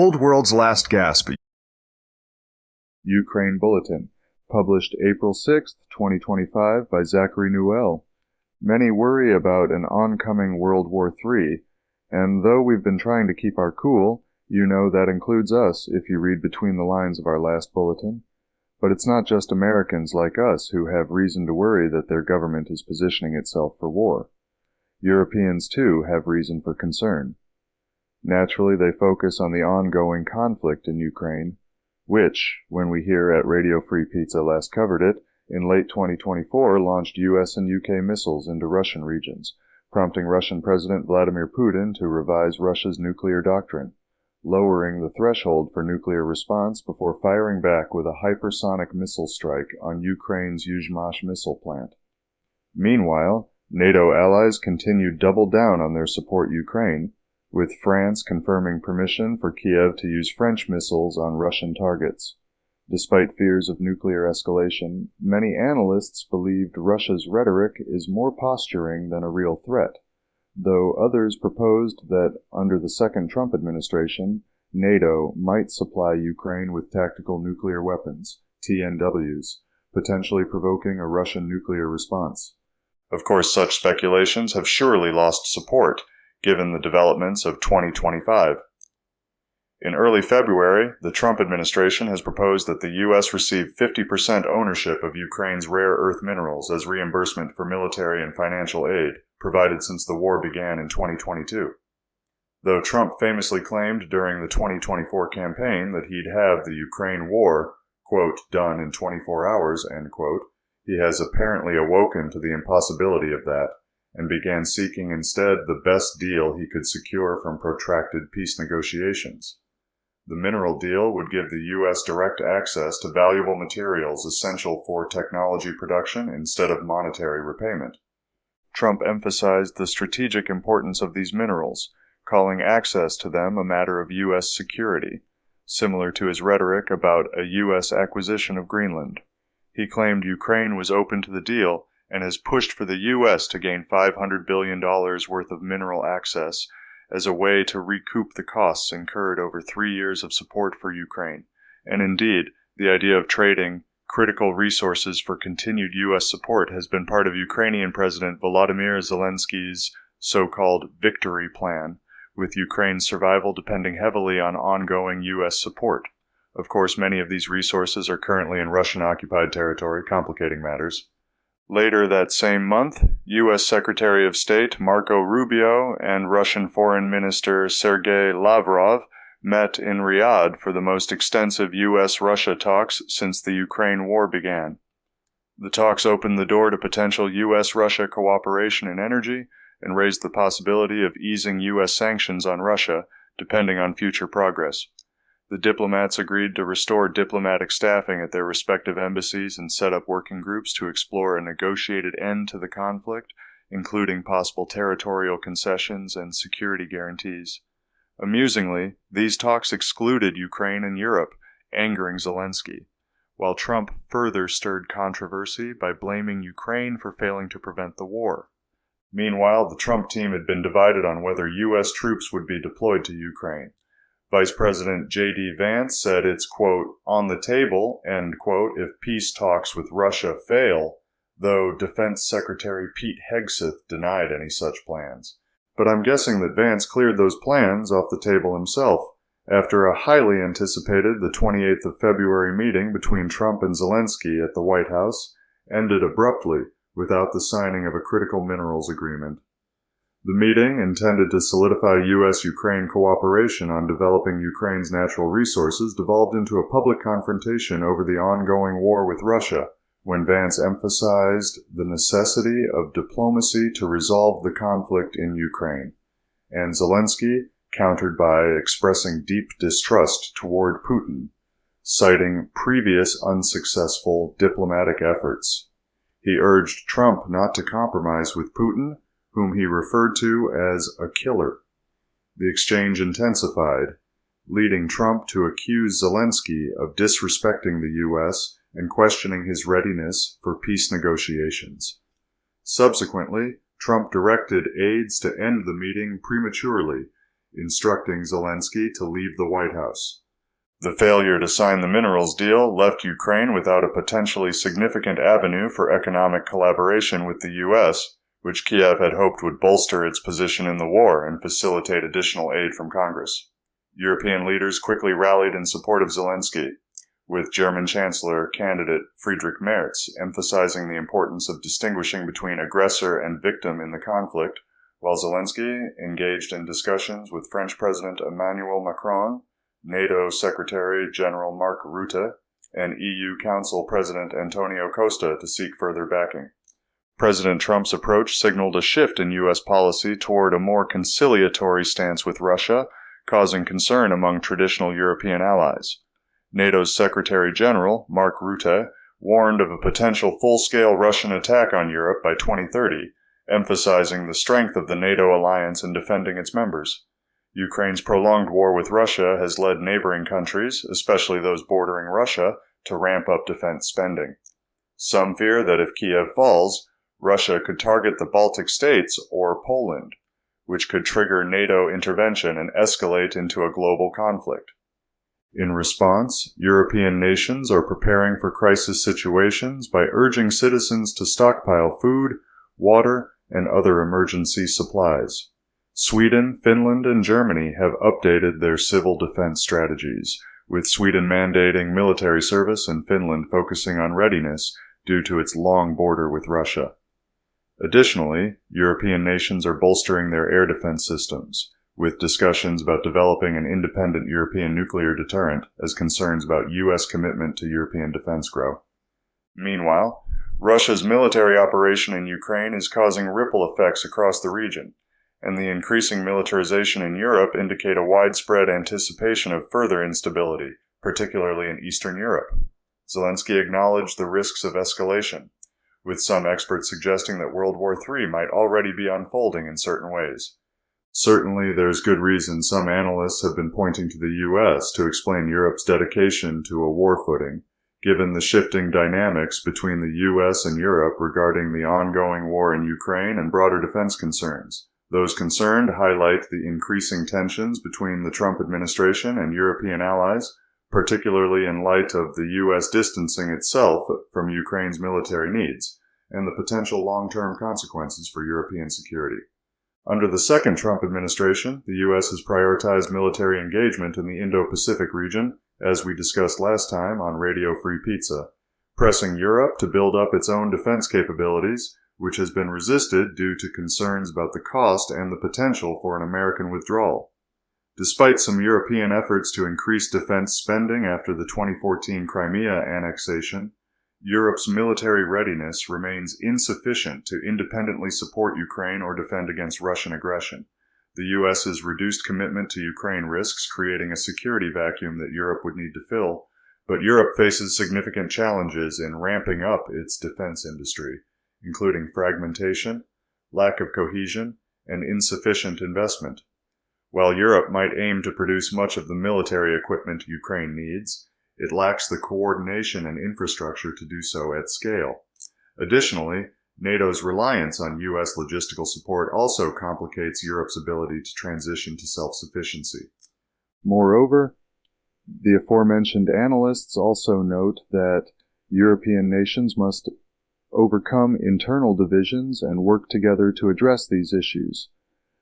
Old World's Last Gasp. Ukraine Bulletin, published April 6, 2025 by Zachary Newell. Many worry about an oncoming World War III, and though we've been trying to keep our cool, you know that includes us if you read between the lines of our last bulletin. But it's not just Americans like us who have reason to worry that their government is positioning itself for war. Europeans, too, have reason for concern. Naturally, they focus on the ongoing conflict in Ukraine, which, when we here at Radio Free Pizza last covered it, in late 2024 launched US and UK missiles into Russian regions, prompting Russian President Vladimir Putin to revise Russia's nuclear doctrine, lowering the threshold for nuclear response before firing back with a hypersonic missile strike on Ukraine's Yuzhmash missile plant. Meanwhile, NATO allies continue double down on their support Ukraine, with France confirming permission for Kiev to use French missiles on Russian targets. Despite fears of nuclear escalation, many analysts believed Russia's rhetoric is more posturing than a real threat, though others proposed that under the second Trump administration, NATO might supply Ukraine with tactical nuclear weapons, TNWs, potentially provoking a Russian nuclear response. Of course, such speculations have surely lost support, given the developments of 2025. In early February, the Trump administration has proposed that the U.S. receive 50% ownership of Ukraine's rare earth minerals as reimbursement for military and financial aid provided since the war began in 2022. Though Trump famously claimed during the 2024 campaign that he'd have the Ukraine war, quote, done in 24 hours, end quote, he has apparently awoken to the impossibility of that and began seeking instead the best deal he could secure from protracted peace negotiations. The mineral deal would give the U.S. direct access to valuable materials essential for technology production instead of monetary repayment. Trump emphasized the strategic importance of these minerals, calling access to them a matter of U.S. security, similar to his rhetoric about a U.S. acquisition of Greenland. He claimed Ukraine was open to the deal and has pushed for the U.S. to gain $500 billion worth of mineral access as a way to recoup the costs incurred over 3 years of support for Ukraine. And indeed, the idea of trading critical resources for continued U.S. support has been part of Ukrainian President Volodymyr Zelensky's so-called victory plan, with Ukraine's survival depending heavily on ongoing U.S. support. Of course, many of these resources are currently in Russian-occupied territory, complicating matters. Later that same month, U.S. Secretary of State Marco Rubio and Russian Foreign Minister Sergei Lavrov met in Riyadh for the most extensive U.S.-Russia talks since the Ukraine war began. The talks opened the door to potential U.S.-Russia cooperation in energy and raised the possibility of easing U.S. sanctions on Russia, depending on future progress. The diplomats agreed to restore diplomatic staffing at their respective embassies and set up working groups to explore a negotiated end to the conflict, including possible territorial concessions and security guarantees. Amusingly, these talks excluded Ukraine and Europe, angering Zelensky, while Trump further stirred controversy by blaming Ukraine for failing to prevent the war. Meanwhile, the Trump team had been divided on whether U.S. troops would be deployed to Ukraine. Vice President JD Vance said it's, quote, on the table, end quote, if peace talks with Russia fail, though Defense Secretary Pete Hegseth denied any such plans. But I'm guessing that Vance cleared those plans off the table himself, after a highly anticipated the 28th of February meeting between Trump and Zelensky at the White House ended abruptly without the signing of a critical minerals agreement. The meeting, intended to solidify U.S.-Ukraine cooperation on developing Ukraine's natural resources, devolved into a public confrontation over the ongoing war with Russia, when Vance emphasized the necessity of diplomacy to resolve the conflict in Ukraine, and Zelensky countered by expressing deep distrust toward Putin, citing previous unsuccessful diplomatic efforts. He urged Trump not to compromise with Putin, whom he referred to as a killer. The exchange intensified, leading Trump to accuse Zelensky of disrespecting the U.S. and questioning his readiness for peace negotiations. Subsequently, Trump directed aides to end the meeting prematurely, instructing Zelensky to leave the White House. The failure to sign the minerals deal left Ukraine without a potentially significant avenue for economic collaboration with the U.S., which Kiev had hoped would bolster its position in the war and facilitate additional aid from Congress. European leaders quickly rallied in support of Zelensky, with German Chancellor candidate Friedrich Merz emphasizing the importance of distinguishing between aggressor and victim in the conflict, while Zelensky engaged in discussions with French President Emmanuel Macron, NATO Secretary General Mark Rutte, and EU Council President Antonio Costa to seek further backing. President Trump's approach signaled a shift in U.S. policy toward a more conciliatory stance with Russia, causing concern among traditional European allies. NATO's Secretary General, Mark Rutte, warned of a potential full-scale Russian attack on Europe by 2030, emphasizing the strength of the NATO alliance in defending its members. Ukraine's prolonged war with Russia has led neighboring countries, especially those bordering Russia, to ramp up defense spending. Some fear that if Kiev falls, Russia could target the Baltic states or Poland, which could trigger NATO intervention and escalate into a global conflict. In response, European nations are preparing for crisis situations by urging citizens to stockpile food, water, and other emergency supplies. Sweden, Finland, and Germany have updated their civil defense strategies, with Sweden mandating military service and Finland focusing on readiness due to its long border with Russia. Additionally, European nations are bolstering their air defense systems, with discussions about developing an independent European nuclear deterrent as concerns about U.S. commitment to European defense grow. Meanwhile, Russia's military operation in Ukraine is causing ripple effects across the region, and the increasing militarization in Europe indicate a widespread anticipation of further instability, particularly in Eastern Europe. Zelensky acknowledged the risks of escalation, with some experts suggesting that World War III might already be unfolding in certain ways. Certainly, there's good reason some analysts have been pointing to the U.S. to explain Europe's dedication to a war footing, given the shifting dynamics between the U.S. and Europe regarding the ongoing war in Ukraine and broader defense concerns. Those concerned highlight the increasing tensions between the Trump administration and European allies, particularly in light of the U.S. distancing itself from Ukraine's military needs, and the potential long-term consequences for European security. Under the second Trump administration, the U.S. has prioritized military engagement in the Indo-Pacific region, as we discussed last time on Radio Free Pizza, pressing Europe to build up its own defense capabilities, which has been resisted due to concerns about the cost and the potential for an American withdrawal. Despite some European efforts to increase defense spending after the 2014 Crimea annexation, Europe's military readiness remains insufficient to independently support Ukraine or defend against Russian aggression. The U.S.'s reduced commitment to Ukraine risks creating a security vacuum that Europe would need to fill, but Europe faces significant challenges in ramping up its defense industry, including fragmentation, lack of cohesion, and insufficient investment. While Europe might aim to produce much of the military equipment Ukraine needs, it lacks the coordination and infrastructure to do so at scale. Additionally, NATO's reliance on U.S. logistical support also complicates Europe's ability to transition to self-sufficiency. Moreover, the aforementioned analysts also note that European nations must overcome internal divisions and work together to address these issues.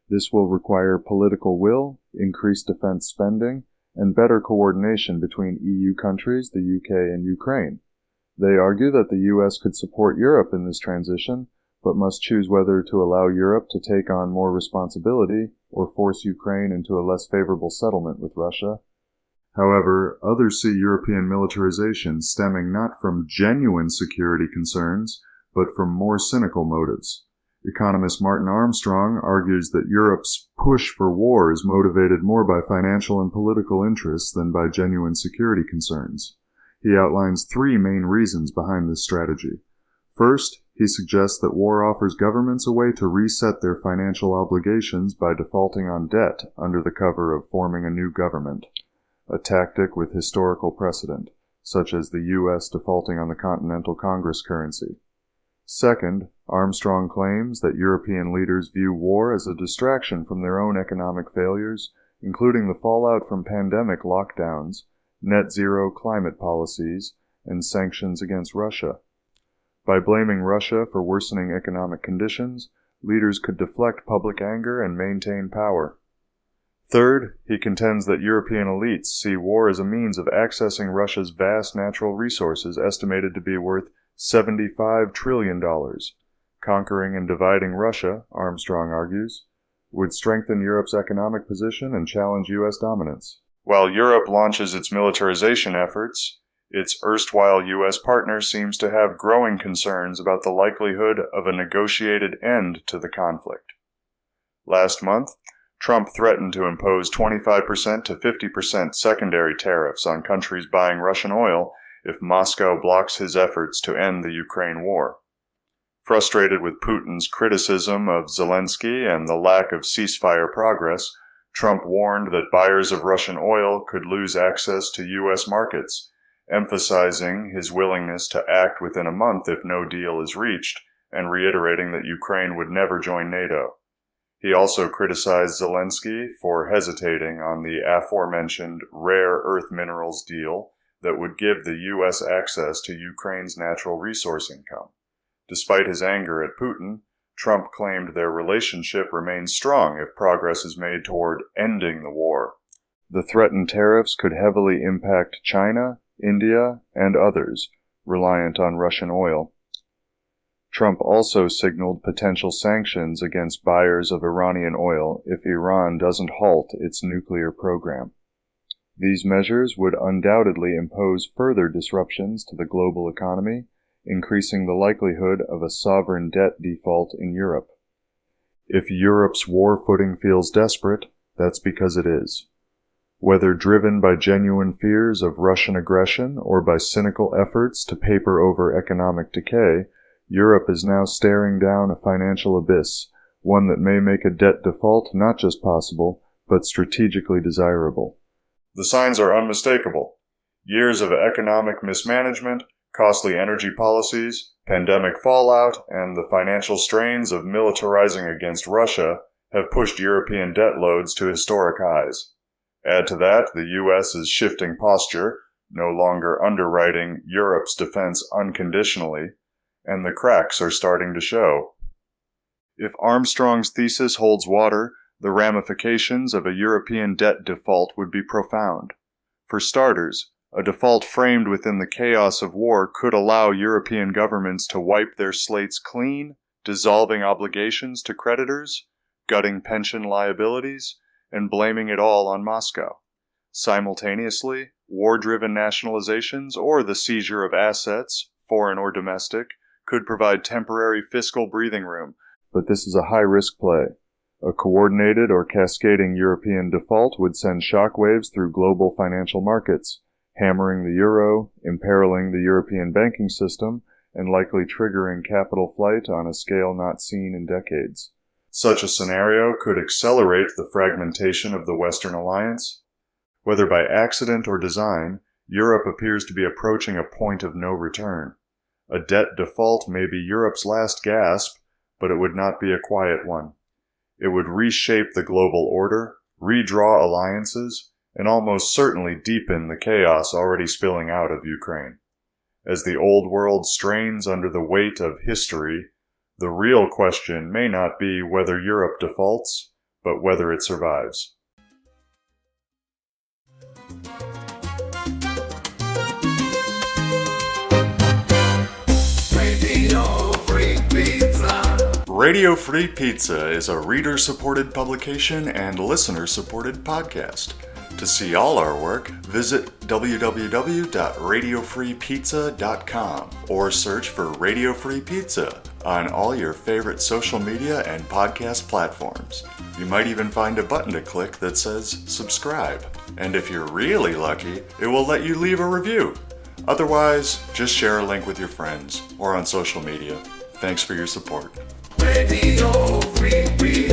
This will require political will, increased defense spending, and better coordination between EU countries, the UK, and Ukraine. They argue that the US could support Europe in this transition, but must choose whether to allow Europe to take on more responsibility or force Ukraine into a less favorable settlement with Russia. However, others see European militarization stemming not from genuine security concerns, but from more cynical motives. Economist Martin Armstrong argues that Europe's push for war is motivated more by financial and political interests than by genuine security concerns. He outlines three main reasons behind this strategy. First, he suggests that war offers governments a way to reset their financial obligations by defaulting on debt under the cover of forming a new government, a tactic with historical precedent, such as the U.S. defaulting on the Continental Congress currency. Second, Armstrong claims that European leaders view war as a distraction from their own economic failures including the fallout from pandemic lockdowns, net zero climate policies, and sanctions against Russia. By blaming Russia for worsening economic conditions, leaders could deflect public anger and maintain power. Third, he contends that European elites see war as a means of accessing Russia's vast natural resources estimated to be worth $75 trillion. Conquering and dividing Russia, Armstrong argues, would strengthen Europe's economic position and challenge U.S. dominance. While Europe launches its militarization efforts, its erstwhile U.S. partner seems to have growing concerns about the likelihood of a negotiated end to the conflict. Last month, Trump threatened to impose 25% to 50% secondary tariffs on countries buying Russian oil if Moscow blocks his efforts to end the Ukraine war. Frustrated with Putin's criticism of Zelensky and the lack of ceasefire progress, Trump warned that buyers of Russian oil could lose access to U.S. markets, emphasizing his willingness to act within a month if no deal is reached, and reiterating that Ukraine would never join NATO. He also criticized Zelensky for hesitating on the aforementioned rare earth minerals deal that would give the U.S. access to Ukraine's natural resource income. Despite his anger at Putin, Trump claimed their relationship remains strong if progress is made toward ending the war. The threatened tariffs could heavily impact China, India, and others reliant on Russian oil. Trump also signaled potential sanctions against buyers of Iranian oil if Iran doesn't halt its nuclear program. These measures would undoubtedly impose further disruptions to the global economy, increasing the likelihood of a sovereign debt default in Europe. If Europe's war footing feels desperate, that's because it is. Whether driven by genuine fears of Russian aggression or by cynical efforts to paper over economic decay, Europe is now staring down a financial abyss, one that may make a debt default not just possible, but strategically desirable. The signs are unmistakable. Years of economic mismanagement, costly energy policies, pandemic fallout, and the financial strains of militarizing against Russia have pushed European debt loads to historic highs. Add to that the U.S.'s shifting posture, no longer underwriting Europe's defense unconditionally, and the cracks are starting to show. If Armstrong's thesis holds water, the ramifications of a European debt default would be profound. For starters, a default framed within the chaos of war could allow European governments to wipe their slates clean, dissolving obligations to creditors, gutting pension liabilities, and blaming it all on Moscow. Simultaneously, war-driven nationalizations or the seizure of assets, foreign or domestic, could provide temporary fiscal breathing room. But this is a high-risk play. A coordinated or cascading European default would send shockwaves through global financial markets, hammering the euro, imperiling the European banking system, and likely triggering capital flight on a scale not seen in decades. Such a scenario could accelerate the fragmentation of the Western alliance. Whether by accident or design, Europe appears to be approaching a point of no return. A debt default may be Europe's last gasp, but it would not be a quiet one. It would reshape the global order, redraw alliances, and almost certainly deepen the chaos already spilling out of Ukraine. As the old world strains under the weight of history, the real question may not be whether Europe defaults, but whether it survives. Radio Free Pizza is a reader-supported publication and listener-supported podcast. To see all our work, visit www.radiofreepizza.com or search for Radio Free Pizza on all your favorite social media and podcast platforms. You might even find a button to click that says subscribe. And if you're really lucky, it will let you leave a review. Otherwise, just share a link with your friends or on social media. Thanks for your support. Radio Free Pizza.